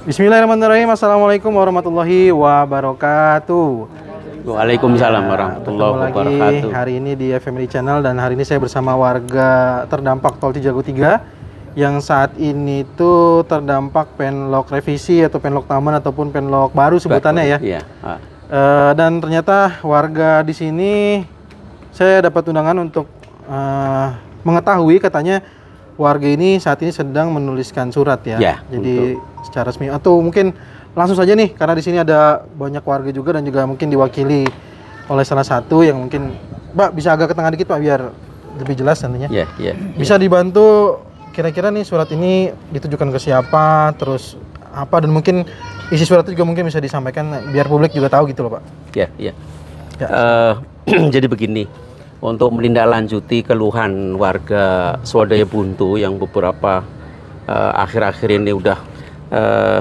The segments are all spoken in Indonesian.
Bismillahirrahmanirrahim. Assalamualaikum warahmatullahi wabarakatuh. Waalaikumsalam warahmatullahi Ketemu wabarakatuh. lagi hari ini di FMRI Channel, dan hari ini saya bersama warga terdampak Tol Cijago 3 yang saat ini tuh terdampak penlok revisi atau penlok taman ataupun penlok baru sebutannya ya. Iya. Dan ternyata warga di sini saya dapat undangan untuk mengetahui, katanya warga ini saat ini sedang menuliskan surat ya. Ya, jadi secara resmi atau mungkin langsung saja nih, karena di sini ada banyak warga juga dan juga mungkin diwakili oleh salah satu yang mungkin, Mbak bisa agak ke tengah dikit Pak biar lebih jelas nantinya. Iya, iya. Bisa dibantu kira-kira nih surat ini ditujukan ke siapa, terus apa, dan mungkin isi surat itu juga mungkin bisa disampaikan biar publik juga tahu gitu loh Pak. Iya, iya. Ya. Jadi begini, untuk menindaklanjuti keluhan warga Swadaya Buntu yang beberapa akhir-akhir ini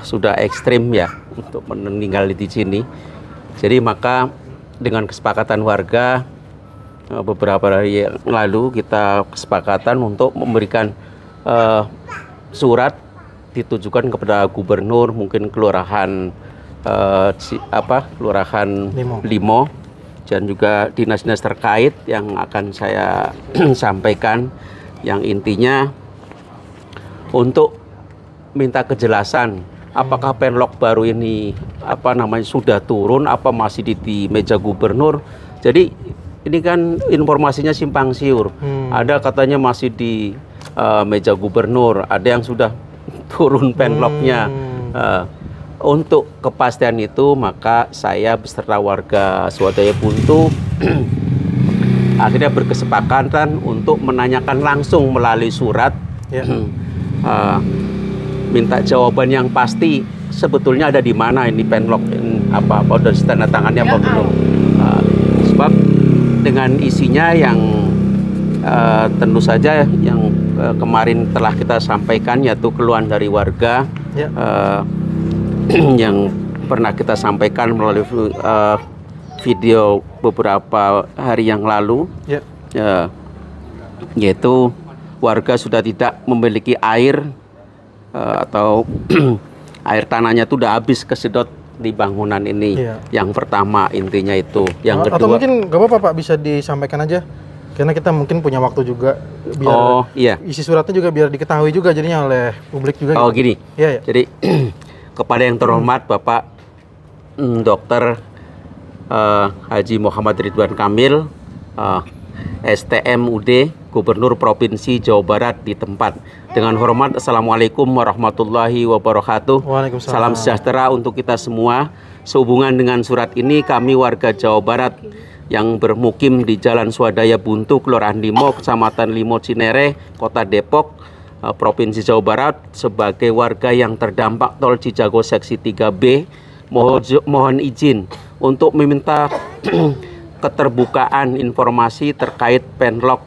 sudah ekstrim ya untuk meninggal di sini. Jadi maka dengan kesepakatan warga beberapa hari yang lalu kita kesepakatan untuk memberikan surat ditujukan kepada gubernur, mungkin kelurahan kelurahan Limo, dan juga dinas-dinas terkait yang akan saya sampaikan, yang intinya untuk minta kejelasan apakah penlok baru ini sudah turun, apa masih di meja gubernur. Jadi ini kan informasinya simpang siur. Ada katanya masih di meja gubernur, ada yang sudah turun penloknya. Untuk kepastian itu maka saya beserta warga Swadaya Buntu akhirnya berkesepakatan untuk menanyakan langsung melalui surat, minta jawaban yang pasti sebetulnya ada di mana ini penlok, apa udah tanda tangannya apa belum. Sebab dengan isinya yang tentu saja yang kemarin telah kita sampaikan, yaitu keluhan dari warga yang pernah kita sampaikan melalui video beberapa hari yang lalu, yaitu warga sudah tidak memiliki air atau air tanahnya itu udah habis kesedot di bangunan ini. Yang pertama intinya itu. Yang kedua, atau mungkin gak apa-apa Pak, bisa disampaikan aja karena kita mungkin punya waktu juga biar isi suratnya juga biar diketahui juga jadinya oleh publik juga. Oh gitu. Gini. Jadi kepada yang terhormat Bapak Dr. Haji Muhammad Ridwan Kamil, STMUD, Gubernur Provinsi Jawa Barat di tempat. Dengan hormat, Assalamualaikum warahmatullahi wabarakatuh. Salam sejahtera untuk kita semua. Sehubungan dengan surat ini, kami warga Jawa Barat yang bermukim di Jalan Swadaya Buntu, Kelurahan Limo, Kecamatan Limo Cinere, Kota Depok, Provinsi Jawa Barat, sebagai warga yang terdampak Tol Cijago Seksi 3B, mohon izin untuk meminta keterbukaan informasi terkait penlok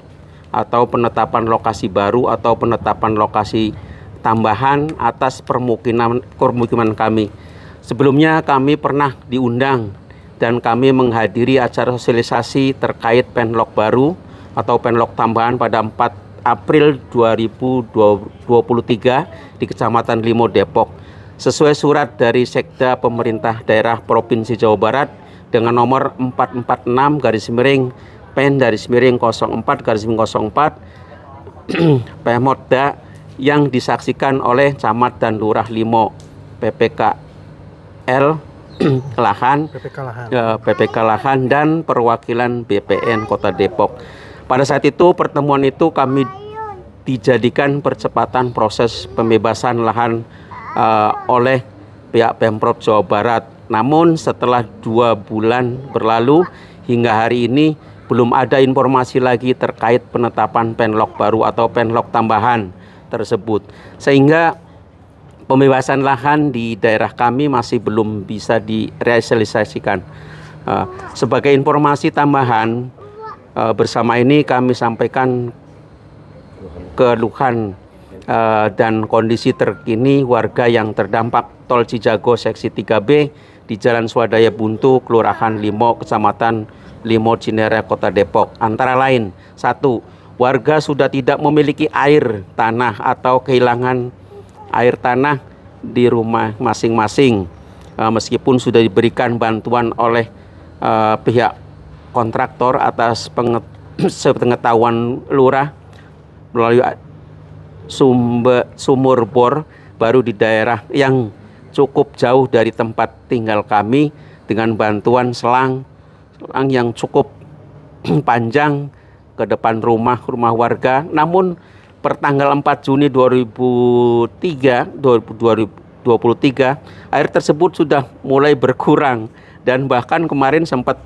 atau penetapan lokasi baru atau penetapan lokasi tambahan atas permukiman kami. Sebelumnya kami pernah diundang dan kami menghadiri acara sosialisasi terkait penlok baru atau penlok tambahan pada 4 April 2023 di Kecamatan Limo, Depok, sesuai surat dari Sekda Pemerintah Daerah Provinsi Jawa Barat dengan nomor 446/Pen/04/04 Pemodda yang disaksikan oleh Camat dan Lurah Limo, PPKL PPK Lahan dan perwakilan BPN Kota Depok. Pada saat itu, pertemuan itu kami dijadikan percepatan proses pembebasan lahan oleh pihak Pemprov Jawa Barat. Namun setelah 2 bulan berlalu hingga hari ini belum ada informasi lagi terkait penetapan penlok baru atau penlok tambahan tersebut. Sehingga pembebasan lahan di daerah kami masih belum bisa direalisasikan. Sebagai informasi tambahan, bersama ini kami sampaikan keluhan dan kondisi terkini warga yang terdampak Tol Cijago Seksi 3B di Jalan Swadaya Buntu, Kelurahan Limo, Kecamatan Limo Cinere, Kota Depok. Antara lain, 1. Warga sudah tidak memiliki air tanah atau kehilangan air tanah di rumah masing-masing. Meskipun sudah diberikan bantuan oleh pihak kontraktor atas sepengetahuan lurah melalui sumur bor baru di daerah yang cukup jauh dari tempat tinggal kami dengan bantuan selang yang cukup panjang ke depan rumah warga. Namun per tanggal 4 Juni 2023 air tersebut sudah mulai berkurang dan bahkan kemarin sempat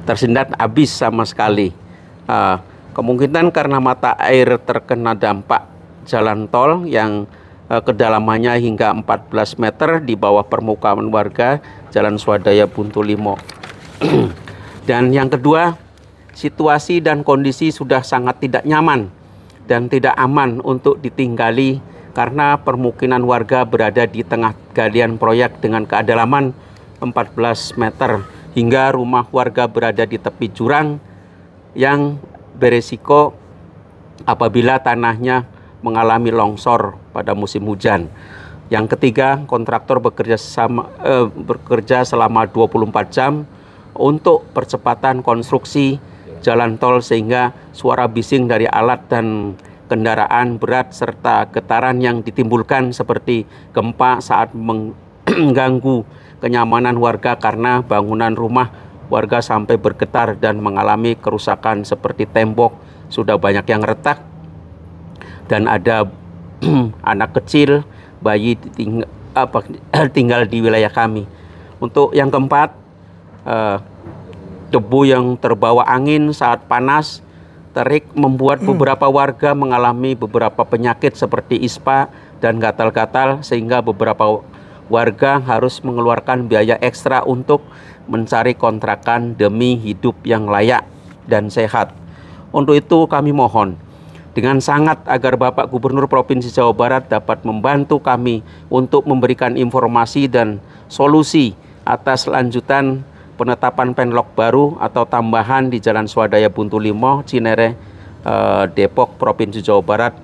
tersendat habis sama sekali. Kemungkinan karena mata air terkena dampak jalan tol yang kedalamannya hingga 14 meter di bawah permukaan warga Jalan Swadaya Buntu Limo. Dan yang kedua, situasi dan kondisi sudah sangat tidak nyaman dan tidak aman untuk ditinggali karena permukiman warga berada di tengah galian proyek dengan kedalaman 14 meter hingga rumah warga berada di tepi jurang yang beresiko apabila tanahnya mengalami longsor pada musim hujan. Yang ketiga, kontraktor bekerja selama 24 jam untuk percepatan konstruksi jalan tol sehingga suara bising dari alat dan kendaraan berat serta getaran yang ditimbulkan seperti gempa saat mengganggu kenyamanan warga karena bangunan rumah warga sampai bergetar dan mengalami kerusakan seperti tembok sudah banyak yang retak dan ada anak kecil bayi tinggal di wilayah kami. Untuk yang keempat, debu yang terbawa angin saat panas terik membuat beberapa warga mengalami beberapa penyakit seperti ispa dan gatal-gatal sehingga beberapa warga harus mengeluarkan biaya ekstra untuk mencari kontrakan demi hidup yang layak dan sehat. Untuk itu kami mohon dengan sangat agar Bapak Gubernur Provinsi Jawa Barat dapat membantu kami untuk memberikan informasi dan solusi atas lanjutan penetapan penlok baru atau tambahan di Jalan Swadaya Buntu Limo, Cinere, Depok, Provinsi Jawa Barat,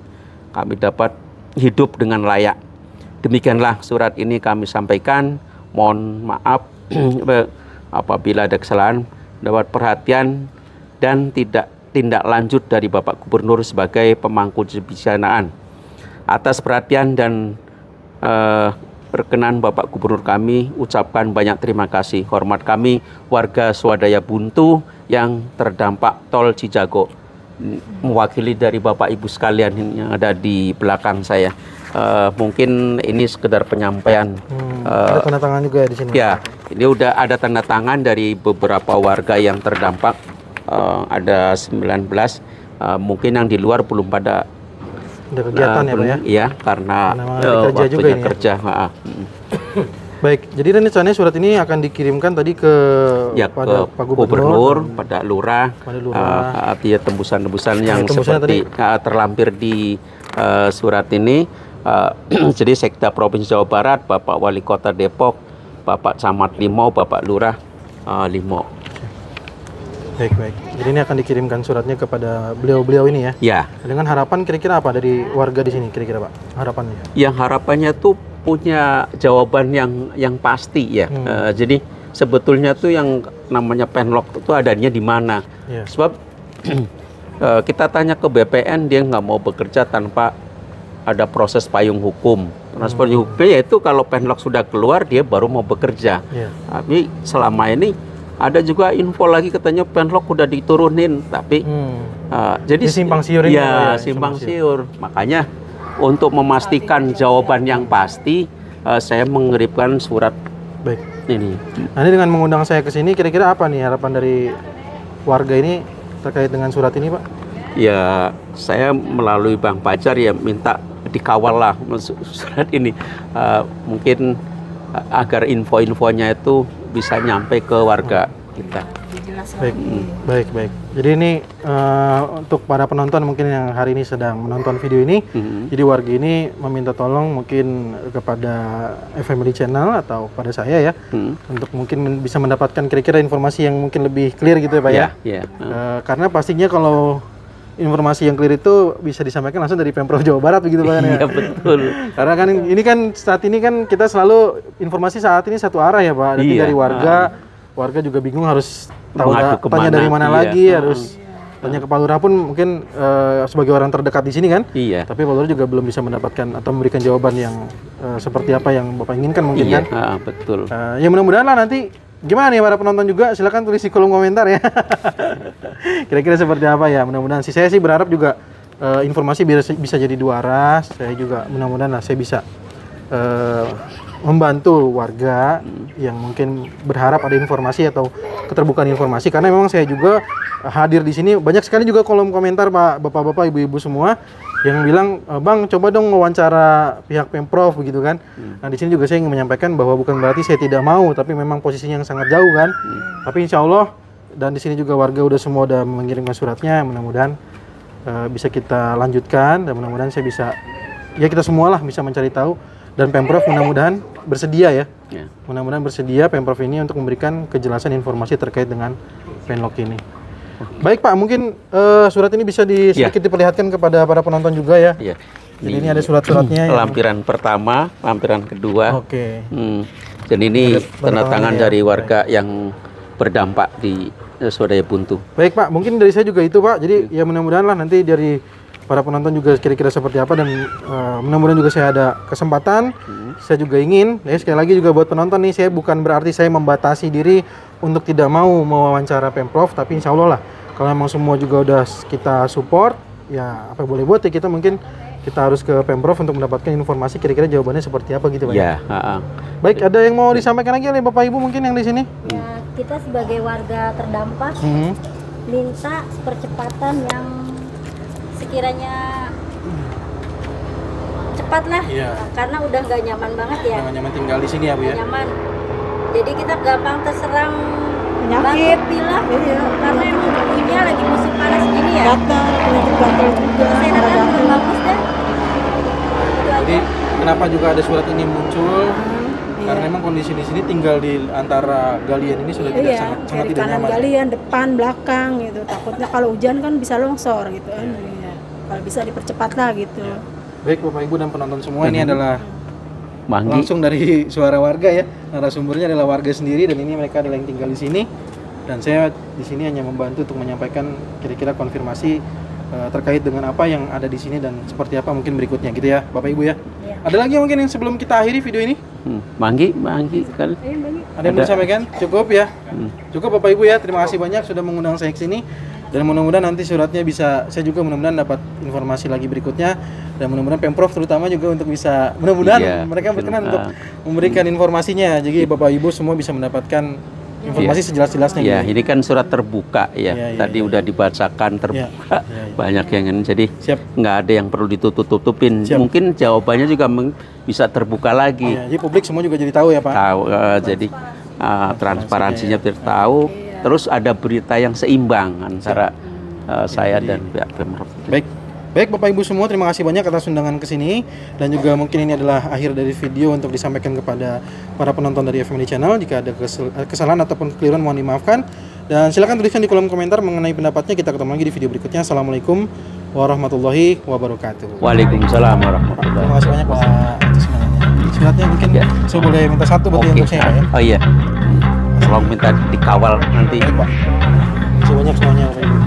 kami dapat hidup dengan layak. Demikianlah surat ini kami sampaikan. Mohon maaf apabila ada kesalahan, dapat perhatian dan tindak lanjut dari Bapak Gubernur sebagai pemangku kebijaksanaan. Atas perhatian dan berkenan Bapak Gubernur kami ucapkan banyak terima kasih. Hormat kami warga Swadaya Buntu yang terdampak tol Cijago. Mewakili dari Bapak Ibu sekalian yang ada di belakang saya. Mungkin ini sekedar penyampaian. Ada tanda tangan juga di sini. Ya, ini udah ada tanda tangan dari beberapa warga yang terdampak. Ada 19. Mungkin yang di luar belum pada ada kegiatan ya Pak ya? Iya, karena kerja juga ini kerja. Ya? Baik, jadi rencananya surat ini akan dikirimkan tadi pada Pak Gubernur, pada Lurah, artinya tembusan-tembusan yang seperti terlampir di surat ini. Jadi Sekda Provinsi Jawa Barat, Bapak Wali Kota Depok, Bapak Camat Limo, Bapak Lurah Limo. Baik. Jadi ini akan dikirimkan suratnya kepada beliau-beliau ini ya? Ya. Dengan harapan kira-kira apa dari warga di sini kira-kira Pak? Harapannya? Yang harapannya tuh punya jawaban yang pasti ya. Jadi sebetulnya tuh yang namanya penlok itu adanya di mana? Yeah. Sebab kita tanya ke BPN dia nggak mau bekerja tanpa ada proses payung hukum. Proses payung hukumnya yaitu kalau penlok sudah keluar dia baru mau bekerja. Yeah. Tapi selama ini ada juga info lagi katanya penlok udah diturunin, tapi jadi simpang siur ini ya, simpang siur. Makanya untuk memastikan jawaban yang pasti, saya mengirimkan surat ini. Nah, ini dengan mengundang saya ke sini, kira-kira apa nih harapan dari warga ini terkait dengan surat ini, Pak? Ya, saya melalui Bang Pajar ya minta dikawal lah surat ini. Mungkin agar info-infonya itu bisa nyampe ke warga kita. Baik. Jadi ini untuk para penonton mungkin yang hari ini sedang menonton video ini, jadi warga ini meminta tolong mungkin kepada FMD Channel atau pada saya ya, untuk mungkin bisa mendapatkan kira-kira informasi yang mungkin lebih clear gitu ya Pak ya. Yeah. Karena pastinya kalau informasi yang clear itu bisa disampaikan langsung dari Pemprov Jawa Barat begitu Pak ya. Iya betul. Karena kan ini kan saat ini kan kita selalu informasi saat ini satu arah ya Pak. Nanti Iya. dari warga juga bingung harus tahu Mengadu tanya kemana, dari mana iya. lagi, harus tanya ke Pak Lurah pun mungkin sebagai orang terdekat di sini kan. Iya. Tapi Pak Lurah juga belum bisa mendapatkan atau memberikan jawaban yang seperti apa yang Bapak inginkan mungkin Iya, kan. betul. Ya mudah-mudahan lah nanti gimana nih para penonton juga, silakan tulis di kolom komentar ya. Kira-kira seperti apa ya, mudah-mudahan sih. Saya sih berharap juga informasi bisa jadi dua arah. Saya juga mudah-mudahan lah saya bisa membantu warga yang mungkin berharap ada informasi atau keterbukaan informasi, karena memang saya juga hadir di sini banyak sekali juga kolom komentar Pak, bapak-bapak, ibu-ibu semua yang bilang, Bang coba dong wawancara pihak Pemprov begitu kan. Nah di sini juga saya ingin menyampaikan bahwa bukan berarti saya tidak mau, tapi memang posisinya yang sangat jauh kan. Tapi insya Allah, dan di sini juga warga udah mengirimkan suratnya, mudah-mudahan bisa kita lanjutkan dan mudah-mudahan saya bisa, ya kita semualah bisa mencari tahu, dan Pemprov mudah-mudahan bersedia ya. Mudah-mudahan bersedia Pemprov ini untuk memberikan kejelasan informasi terkait dengan penlok ini. Baik Pak, mungkin surat ini bisa sedikit diperlihatkan kepada para penonton juga ya. Iya. Jadi ini ada surat-suratnya. Lampiran pertama, lampiran kedua. Oke. Dan ini tanda tangan ya. dari warga yang berdampak di Swadaya Buntu. Baik Pak, mungkin dari saya juga itu Pak. Jadi ya mudah-mudahan lah nanti dari para penonton juga kira-kira seperti apa, dan mudah-mudahan juga saya ada kesempatan. Saya juga ingin, ya sekali lagi juga buat penonton nih, saya bukan berarti saya membatasi diri untuk tidak mau mewawancara Pemprov, tapi insya Allah lah kalau memang semua juga udah kita support, ya apa boleh buat ya, kita mungkin kita harus ke Pemprov untuk mendapatkan informasi kira-kira jawabannya seperti apa gitu Pak. Ya. Baik, ada yang mau disampaikan lagi oleh Bapak Ibu mungkin yang di sini? Ya, kita sebagai warga terdampak minta percepatan yang sekiranya cepat lah, karena udah gak nyaman banget ya. Jangan nyaman tinggal di sini ya Bu ya. Nyaman. Jadi kita gampang terserang penyakit, batuk pilek, iya, karena emang dunia lagi musim panas gini ya. gatal, penyakit gatal juga, Kesehatan belum bagus deh. Itu Jadi aja. kenapa juga ada surat ini muncul? Iya. Karena memang kondisi di sini tinggal di antara galian ini sudah tidak Iya, sangat kiri tidak kanan nyaman. galian, depan, belakang gitu. Takutnya kalau hujan kan bisa longsor gitu kan. Iya. Kalau bisa dipercepat lah gitu. Baik Bapak Ibu dan penonton semua, ini adalah Manggi. langsung dari suara warga ya. Narasumbernya adalah warga sendiri dan ini mereka adalah yang tinggal di sini. Dan saya di sini hanya membantu untuk menyampaikan kira-kira konfirmasi terkait dengan apa yang ada di sini dan seperti apa mungkin berikutnya gitu ya Bapak Ibu ya. Iya. Ada lagi mungkin yang sebelum kita akhiri video ini? Manggi kan. Ada yang mau disampaikan? Cukup ya? Cukup Bapak Ibu ya, terima kasih banyak sudah mengundang saya ke sini. Dan mudah-mudahan nanti suratnya bisa, saya juga mudah-mudahan dapat informasi lagi berikutnya. Dan mudah-mudahan Pemprov terutama juga untuk bisa, mudah-mudahan mereka berkenan untuk memberikan informasinya. Jadi Bapak Ibu semua bisa mendapatkan informasi sejelas-jelasnya. Ya, gitu. ini kan surat terbuka ya. Iya, Tadi udah dibacakan terbuka. Iya. Banyak yang ini, jadi Siap. nggak ada yang perlu ditutup-tutupin. Siap. Mungkin jawabannya juga bisa terbuka lagi. Ya, jadi publik semua juga jadi tahu ya Pak. Tahu, jadi transparansinya biar tahu. Terus ada berita yang seimbang antara saya dan pihak Pemprov. Baik Bapak Ibu semua, terima kasih banyak atas undangan ke sini, dan juga mungkin ini adalah akhir dari video untuk disampaikan kepada para penonton dari FMD Channel. Jika ada kesalahan ataupun kekeliruan mohon dimaafkan, dan silakan tuliskan di kolom komentar mengenai pendapatnya. Kita ketemu lagi di video berikutnya. Assalamualaikum warahmatullahi wabarakatuh. Waalaikumsalam warahmatullahi Terima kasih banyak Pak atas semuanya. Suratnya mungkin saya boleh minta satu buat Oke. untuk saya Pak ya. Oh iya. Tolong minta dikawal nanti. Baik Pak. Terima kasih banyak semuanya Bapak Ibu.